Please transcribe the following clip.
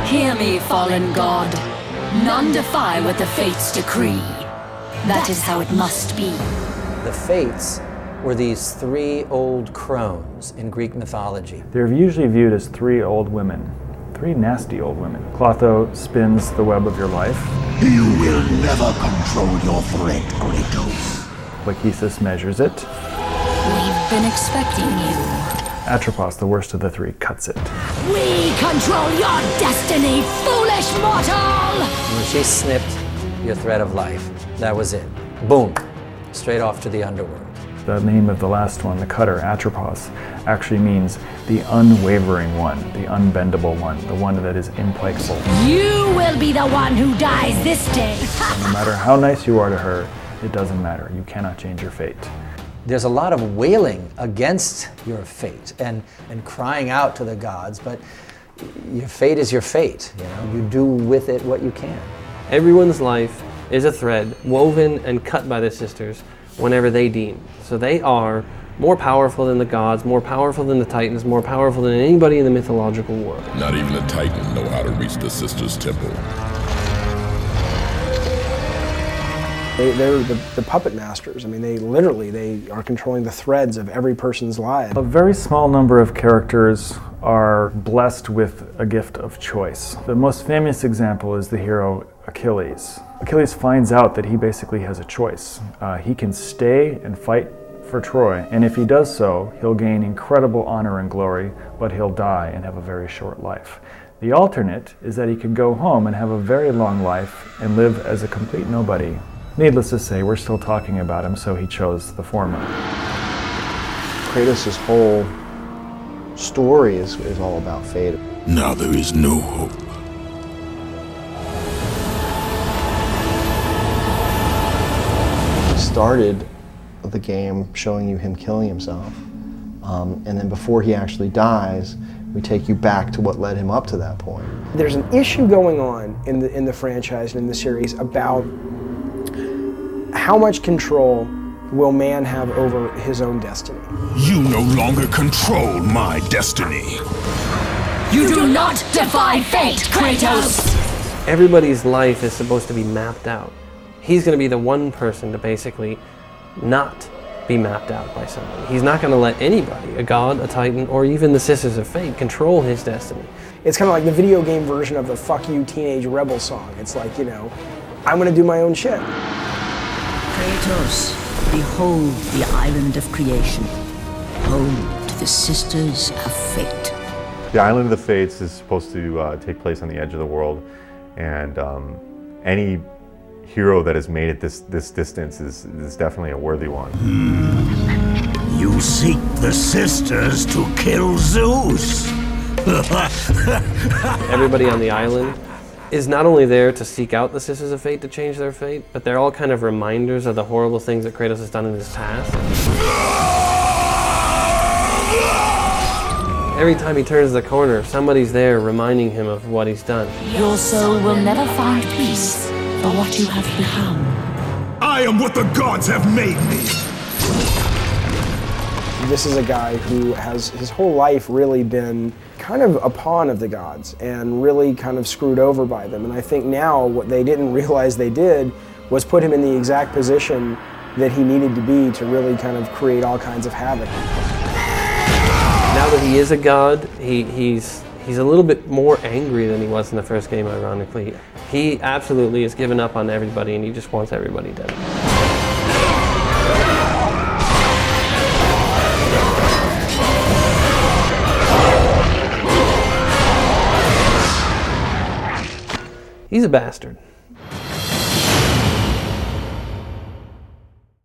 Hear me, fallen god. None defy what the fates decree. That is how it must be. The fates were these three old crones in Greek mythology. They're usually viewed as three old women. Three nasty old women. Clotho spins the web of your life. You will never control your threat, Kratos. Lachesis measures it. We've been expecting you. Atropos, the worst of the three, cuts it. We control your destiny, foolish mortal! When she snipped your thread of life, that was it. Boom. Straight off to the underworld. The name of the last one, the cutter, Atropos, actually means the unwavering one, the unbendable one, the one that is implacable. You will be the one who dies this day. No matter how nice you are to her, it doesn't matter. You cannot change your fate. There's a lot of wailing against your fate and crying out to the gods, but your fate is your fate. You know? You do with it what you can. Everyone's life is a thread woven and cut by the sisters whenever they deem. So they are more powerful than the gods, more powerful than the Titans, more powerful than anybody in the mythological world. Not even a Titan know how to reach the sisters' temple. They're the puppet masters. I mean, they are controlling the threads of every person's life. A very small number of characters are blessed with a gift of choice. The most famous example is the hero Achilles. Achilles finds out that he basically has a choice. He can stay and fight for Troy, and if he does so, he'll gain incredible honor and glory, but he'll die and have a very short life. The alternate is that he could go home and have a very long life and live as a complete nobody. Needless to say, we're still talking about him, so he chose the former. Kratos' whole story is all about fate. Now there is no hope. Started the game showing you him killing himself, and then before he actually dies, we take you back to what led him up to that point. There's an issue going on in the franchise and in the series about how much control will man have over his own destiny. You no longer control my destiny. You do not defy fate, Kratos! Everybody's life is supposed to be mapped out. He's going to be the one person to basically not be mapped out by somebody. He's not going to let anybody, a god, a titan, or even the Sisters of Fate, control his destiny. It's kind of like the video game version of the "Fuck You, Teenage Rebel" song. It's like, you know, I'm going to do my own shit. Kratos, behold the island of creation. Hold the Sisters of Fate. The Island of the Fates is supposed to take place on the edge of the world, and any hero that has made it this distance is definitely a worthy one. You seek the sisters to kill Zeus. Everybody on the island is not only there to seek out the Sisters of Fate to change their fate, but they're all kind of reminders of the horrible things that Kratos has done in his past. Every time he turns the corner, somebody's there reminding him of what he's done. Your soul will never find peace for what you have become. I am what the gods have made me. This is a guy who has his whole life really been kind of a pawn of the gods and really kind of screwed over by them. And I think now what they didn't realize they did was put him in the exact position that he needed to be to really kind of create all kinds of havoc. Now that he is a god, he's a little bit more angry than he was in the first game, ironically. He absolutely has given up on everybody and he just wants everybody dead. He's a bastard.